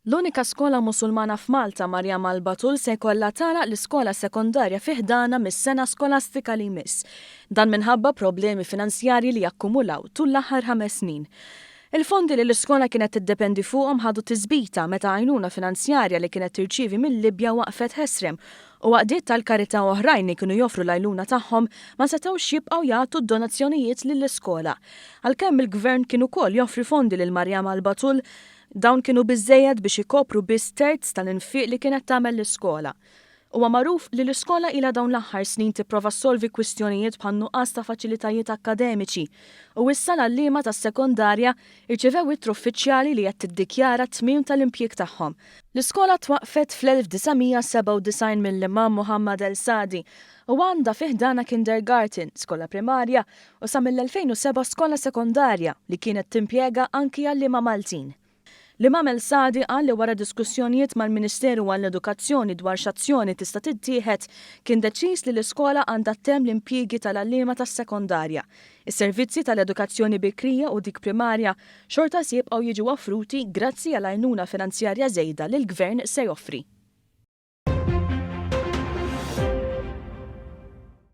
L-unika skola Musulmana f'Malta, Marjam Al-Batul, se jkollha tagħlaq l-iskola sekondarja fi ħdana mis-sena skolastika li jmiss. Dan minħabba problemi finanzjarji li jakkumulaw tul l-aħħar 5 snin. Il-fondi li l-iskola kienet tiddependi fuqhom ħadu tiżbita meta għajnuna finanzjarja li kienet tirċievi mill-Libja waqfet ħesrem u waqdiet tal-karità oħrajn li kienu joffru l-għajnuna tagħhom ma setgħux jibqgħu jagħtu d-donazzjonijiet lill-iskola. Għalkemm il-Gvern kien ukoll joffri fondi lil Marjam Al-Batul, dawn kienu biżżejjed biex ikopru biss terz tal-infiq li kienet tagħmel l-iskola. Huwa magħruf li l-iskola ilha dawn l-aħħar snin tipprova ssolvi kwistjonijiet bħal nuqqas ta' faċilitajiet akademiċi u issa l-għalliema tas-sekondarja irċevew ittru uffiċjali li qed tiddikjara tmiem tal-impjieg tagħhom. L-iskola twaqfet fl-1997 mill-Imam Muhammad El-Sadi u għandha fi ħdana kindergarten, skola primarja u sa mill-2007 skola sekondarja li kienet timpjega anki għalliema Maltin. L-Imam El-Sadi qal li wara diskussjonijiet mal-Ministeru għall-Edukazzjoni dwar x'azzjoni tista' tittieħed kien deċiż li l-iskola għandha ttemm l-impjiegi tal-għalliema tas-sekondarja. Is-servizzi tal-edukazzjoni bikrija u dik primarja xorta jibqgħu jiġu offruti grazzi għal għajnuna finanzjarja żejda li l-Gvern se joffri.